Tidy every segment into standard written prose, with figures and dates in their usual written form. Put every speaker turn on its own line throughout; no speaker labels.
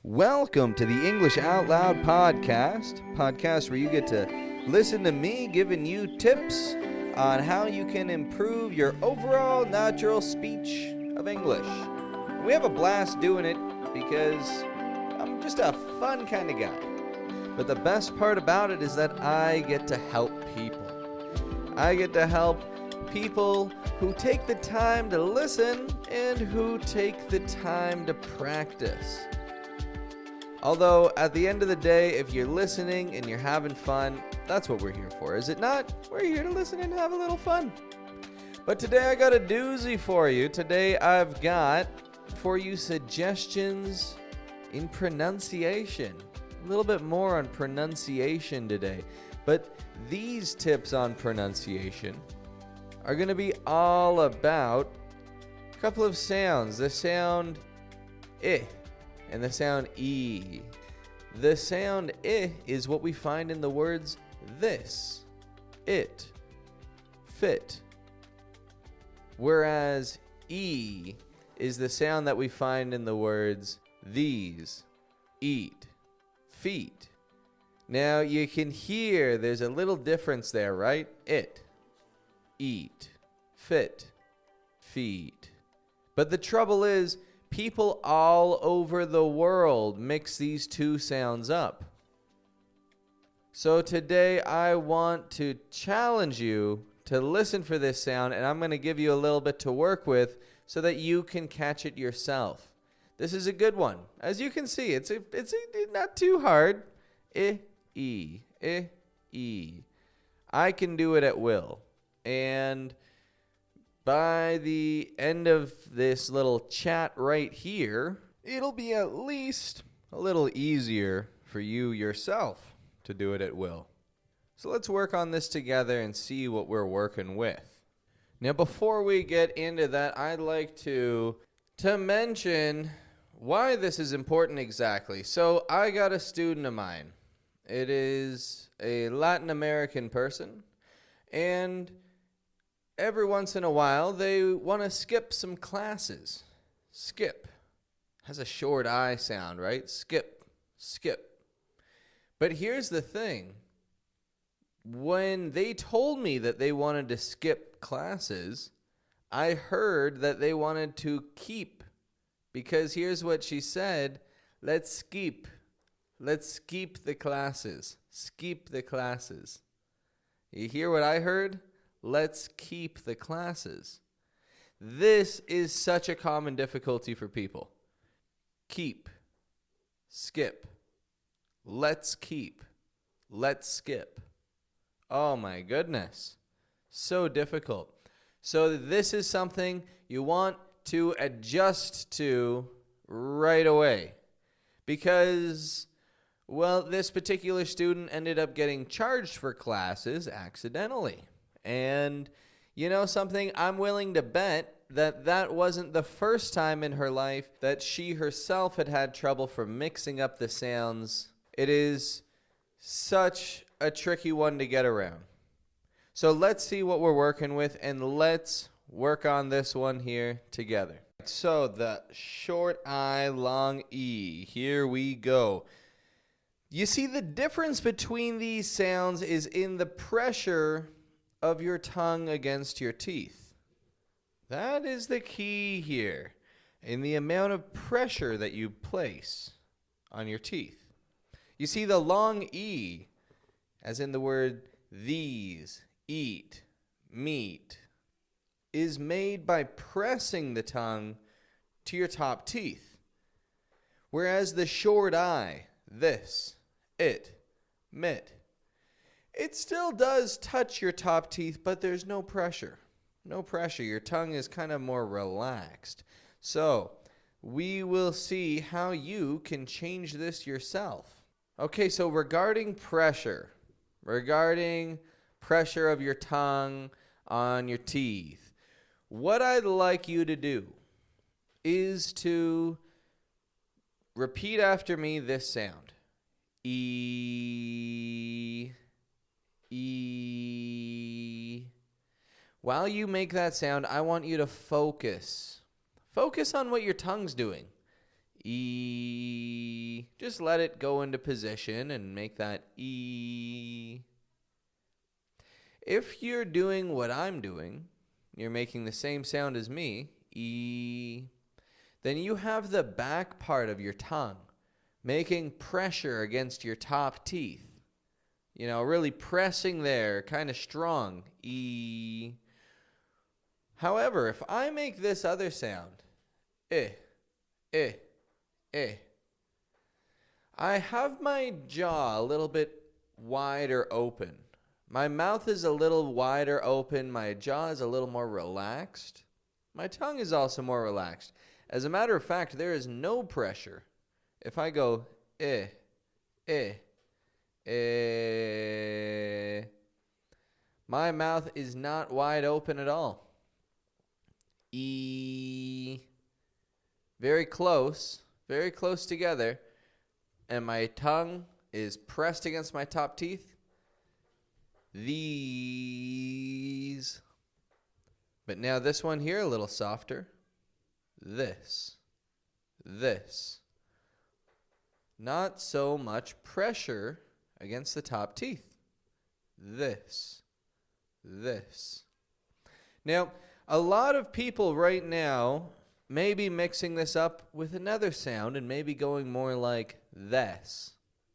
Welcome to the English Out Loud podcast where you get to listen to me giving you tips on how you can improve your overall natural speech of English. We have a blast doing it because I'm just a fun kind of guy. But the best part about it is that I get to help people. I get to help people who take the time to listen and who take the time to practice. Although, at the end of the day, if you're listening and you're having fun, that's what we're here for, is it not? We're here to listen and have a little fun. But today I got a doozy for you. Today I've got for you suggestions in pronunciation. A little bit more on pronunciation today. But these tips on pronunciation are going to be all about a couple of sounds. The sound I and the sound E. The sound I is what we find in the words this, it, fit. Whereas E is the sound that we find in the words these, eat, feet. Now you can hear there's a little difference there, right? It, eat, fit, feet. But the trouble is, people all over the world mix these two sounds up. So today I want to challenge you to listen for this sound, and I'm going to give you a little bit to work with so that you can catch it yourself. This is a good one. As you can see, it's not too hard. I, E, I, E. I can do it at will. And by the end of this little chat right here, it'll be at least a little easier for you yourself to do it at will. So let's work on this together and see what we're working with. Now, before we get into that, I'd like to mention why this is important exactly. So I got a student of mine. It is a Latin American person, and every once in a while, they want to skip some classes. Skip. Has a short I sound, right? Skip. Skip. But here's the thing. When they told me that they wanted to skip classes, I heard that they wanted to keep. Because here's what she said. Let's skip. Let's skip the classes. Skip the classes. You hear what I heard? Let's keep the classes. This is such a common difficulty for people. Keep. Skip. Let's keep. Let's skip. Oh my goodness. So difficult. So this is something you want to adjust to right away. Because, well, this particular student ended up getting charged for classes accidentally. And you know something? I'm willing to bet that wasn't the first time in her life that she herself had trouble for mixing up the sounds. It is such a tricky one to get around. So let's see what we're working with, and let's work on this one here together. So the short I, long E. Here we go. You see, the difference between these sounds is in the pressure of your tongue against your teeth. That is the key here, in the amount of pressure that you place on your teeth. You see, the long E, as in the word these, eat, meat, is made by pressing the tongue to your top teeth. Whereas the short I, this, it, mit, it still does touch your top teeth, but there's no pressure. No pressure. Your tongue is kind of more relaxed. So we will see how you can change this yourself. Okay, so regarding pressure of your tongue on your teeth, what I'd like you to do is to repeat after me this sound. E. E. While you make that sound, I want you to focus. Focus on what your tongue's doing. E. E. Just let it go into position and make that E. If you're doing what I'm doing, you're making the same sound as me, E, then you have the back part of your tongue making pressure against your top teeth. You know, really pressing there, kind of strong, E. However, if I make this other sound, eh, eh, eh, I have my jaw a little bit wider open. My mouth is a little wider open. My jaw is a little more relaxed. My tongue is also more relaxed. As a matter of fact, there is no pressure. If I go, eh, eh, eh, my mouth is not wide open at all. E. Very close together. And my tongue is pressed against my top teeth. These. But now this one here, a little softer. This. Not so much pressure against the top teeth. This. Now, a lot of people right now may be mixing this up with another sound and maybe going more like this.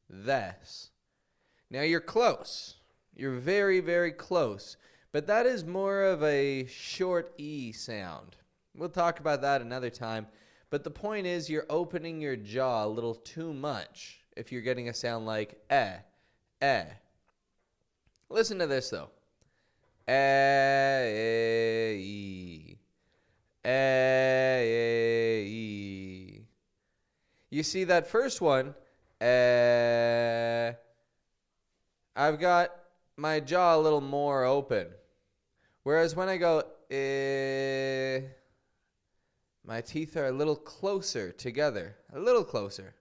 Now you're close. You're very, very close. But that is more of a short E sound. We'll talk about that another time. But the point is you're opening your jaw a little too much if you're getting a sound like eh. Listen to this though. E. E. You see that first one, I've got my jaw a little more open. Whereas when I go, my teeth are a little closer together, a little closer.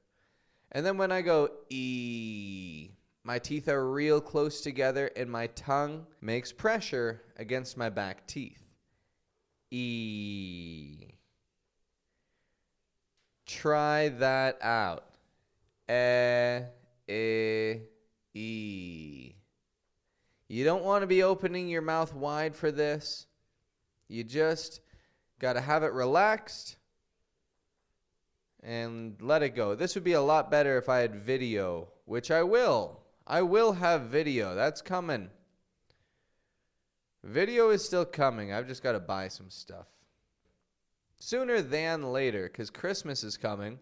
And then when I go, E, my teeth are real close together and my tongue makes pressure against my back teeth. E. Try that out. E. You don't want to be opening your mouth wide for this. You just got to have it relaxed and let it go. This would be a lot better if I had video, which I will. I will have video. That's coming. Video is still coming. I've just got to buy some stuff. Sooner than later, because Christmas is coming.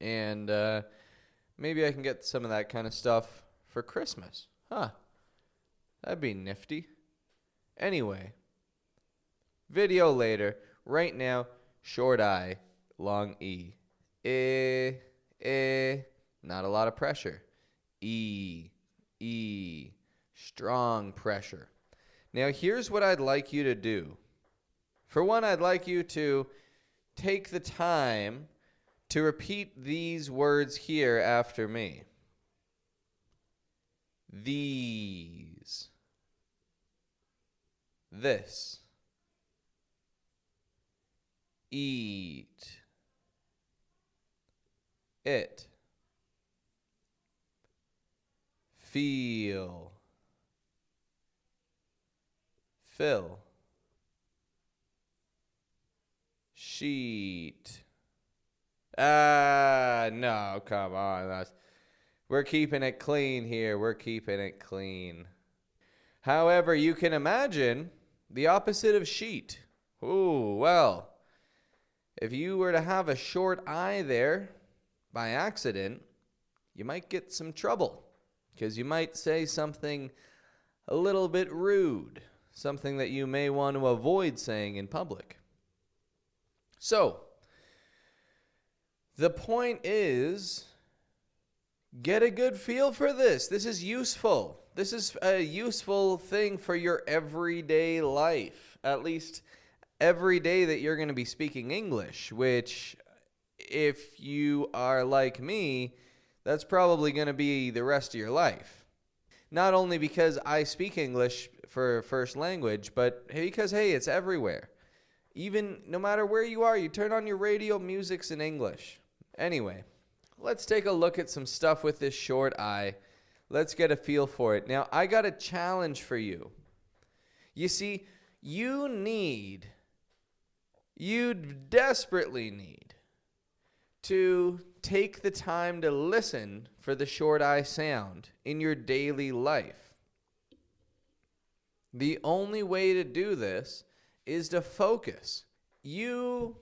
And maybe I can get some of that kind of stuff for Christmas. That'd be nifty. Anyway, video later. Right now, short I, long E. Not a lot of pressure. E. Strong pressure. Now, here's what I'd like you to do. For one, I'd like you to take the time to repeat these words here after me. These. This. Eat. It. Feel. Fill. Sheet. No, come on. We're keeping it clean here. We're keeping it clean. However, you can imagine the opposite of sheet. Ooh, well, if you were to have a short I there by accident, you might get some trouble because you might say something a little bit rude, something that you may want to avoid saying in public. So, the point is, get a good feel for this. This is useful. This is a useful thing for your everyday life, at least every day that you're going to be speaking English, which, if you are like me, that's probably going to be the rest of your life. Not only because I speak English for first language, but because, hey, it's everywhere. Even no matter where you are, you turn on your radio, music's in English. Anyway, let's take a look at some stuff with this short I. Let's get a feel for it. Now, I got a challenge for you. You see, you desperately need to take the time to listen for the short I sound in your daily life. The only way to do this is to focus. You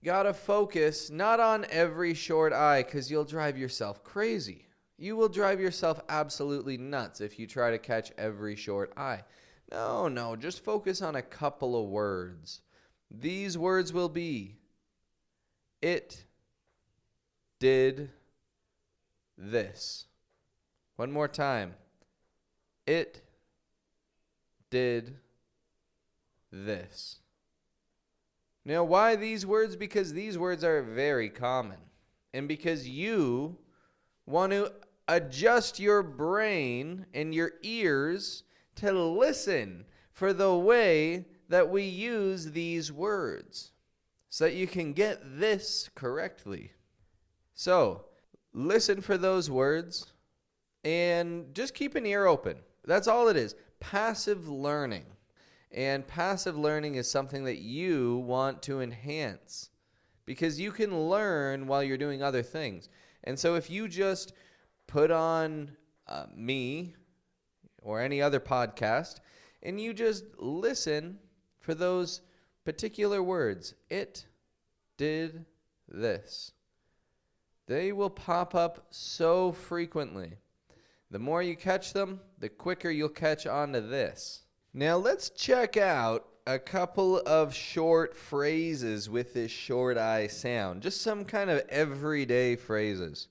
gotta focus not on every short I, because you'll drive yourself crazy. You will drive yourself absolutely nuts if you try to catch every short I. No, just focus on a couple of words. These words will be, it did this. One more time. It did this. Now, why these words? Because these words are very common. And because you want to adjust your brain and your ears to listen for the way that we use these words so that you can get this correctly. So, listen for those words and just keep an ear open. That's all it is. Passive learning. And passive learning is something that you want to enhance because you can learn while you're doing other things. And so if you just put on me or any other podcast and you just listen for those particular words, it did this, they will pop up so frequently. The more you catch them, the quicker you'll catch on to this. Now let's check out a couple of short phrases with this short I sound. Just some kind of everyday phrases.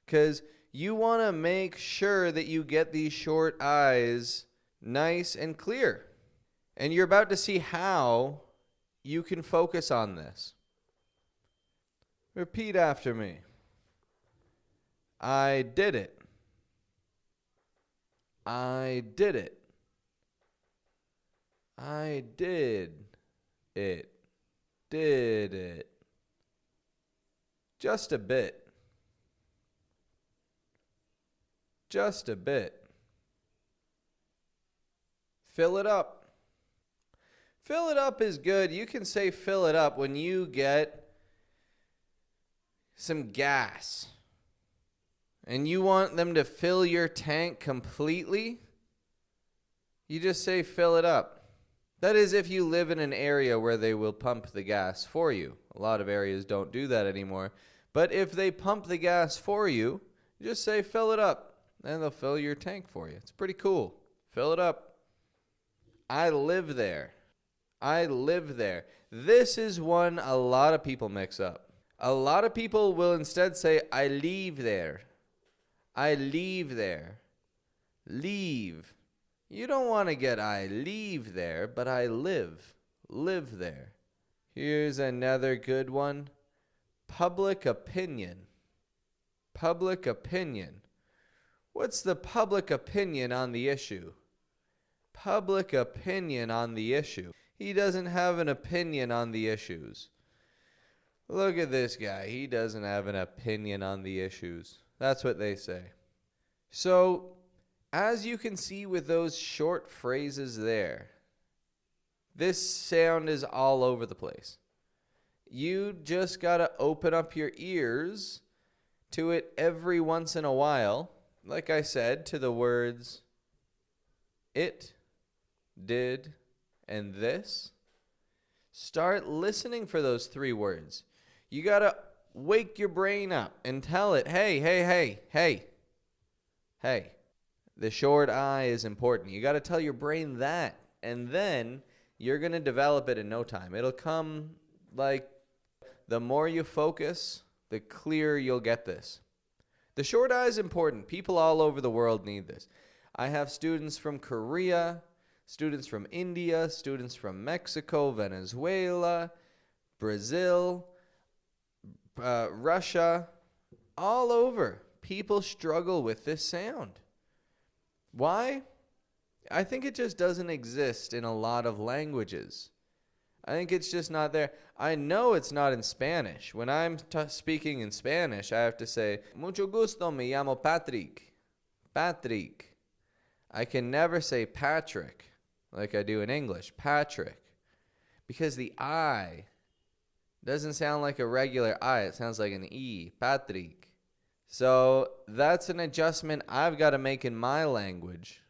Because you want to make sure that you get these short I's nice and clear. And you're about to see how you can focus on this. Repeat after me. I did it. I did it. I did it. Did it. Just a bit. Just a bit. Fill it up. Fill it up is good. You can say fill it up when you get some gas and you want them to fill your tank completely. You just say fill it up. That is if you live in an area where they will pump the gas for you. A lot of areas don't do that anymore. But if they pump the gas for you, just say fill it up. And they'll fill your tank for you. It's pretty cool. Fill it up. I live there. I live there. This is one a lot of people mix up. A lot of people will instead say, I leave there. I leave there. Leave. You don't want to get I leave there, but I live. Live there. Here's another good one. Public opinion. Public opinion. What's the public opinion on the issue? Public opinion on the issue. He doesn't have an opinion on the issues. Look at this guy. He doesn't have an opinion on the issues. That's what they say. So, as you can see with those short phrases there, this sound is all over the place. You just got to open up your ears to it every once in a while. Like I said, to the words, it, did, and this. Start listening for those three words. You got to wake your brain up and tell it, hey. The short I is important. You got to tell your brain that. And then you're going to develop it in no time. It'll come like the more you focus, the clearer you'll get this. The short I is important. People all over the world need this. I have students from Korea, students from India, students from Mexico, Venezuela, Brazil, Russia, all over. People struggle with this sound. Why? I think it just doesn't exist in a lot of languages. I think it's just not there. I know it's not in Spanish. When I'm speaking in Spanish, I have to say, mucho gusto, me llamo Patrick. Patrick. I can never say Patrick like I do in English. Patrick. Because the I doesn't sound like a regular I. It sounds like an E. Patrick. So that's an adjustment I've got to make in my language.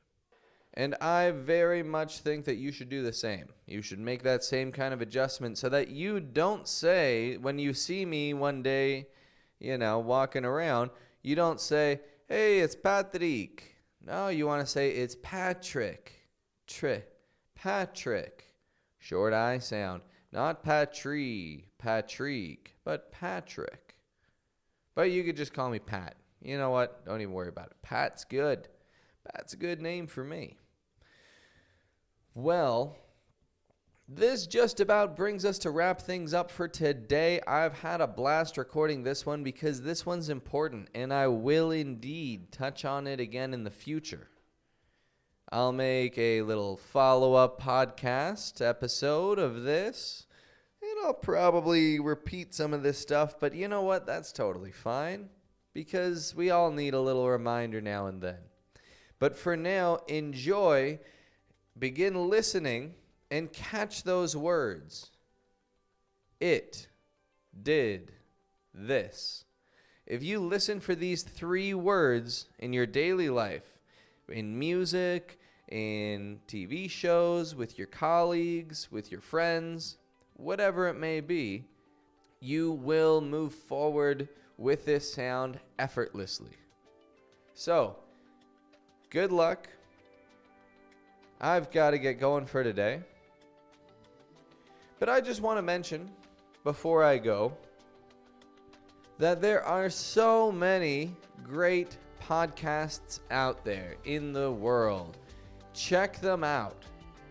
And I very much think that you should do the same. You should make that same kind of adjustment so that you don't say, when you see me one day, walking around, you don't say, hey, it's Patrick. No, you want to say it's Patrick. Patrick. Short I sound. Not Patrick, but Patrick. But you could just call me Pat. You know what? Don't even worry about it. Pat's good. Pat's a good name for me. Well, this just about brings us to wrap things up for today. I've had a blast recording this one because this one's important, and I will indeed touch on it again in the future. I'll make a little follow-up podcast episode of this, and I'll probably repeat some of this stuff, but you know what? That's totally fine, because we all need a little reminder now and then. But for now, enjoy, begin listening, and catch those words. It did this. If you listen for these 3 words in your daily life, in music, in TV shows, with your colleagues, with your friends, whatever it may be, you will move forward with this sound effortlessly. So, good luck. I've got to get going for today. But I just want to mention, before I go, that there are so many great podcasts out there in the world. Check them out.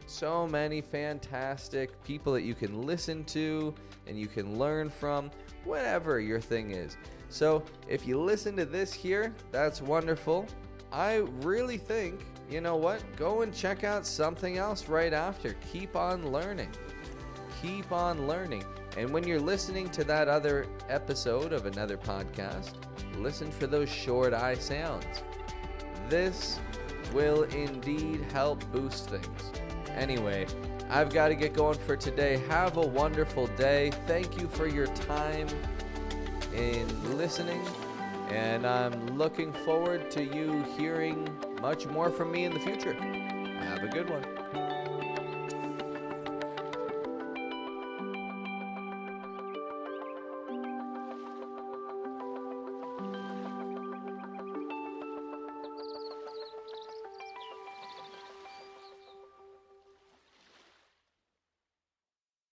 So many fantastic people that you can listen to and you can learn from, whatever your thing is. So if you listen to this here, that's wonderful. I really think, you know what? Go and check out something else right after. Keep on learning. Keep on learning. And when you're listening to that other episode of another podcast, listen for those short I sounds. This will indeed help boost things. Anyway, I've got to get going for today. Have a wonderful day. Thank you for your time in listening. And I'm looking forward to you hearing much more from me in the future. Have a good one.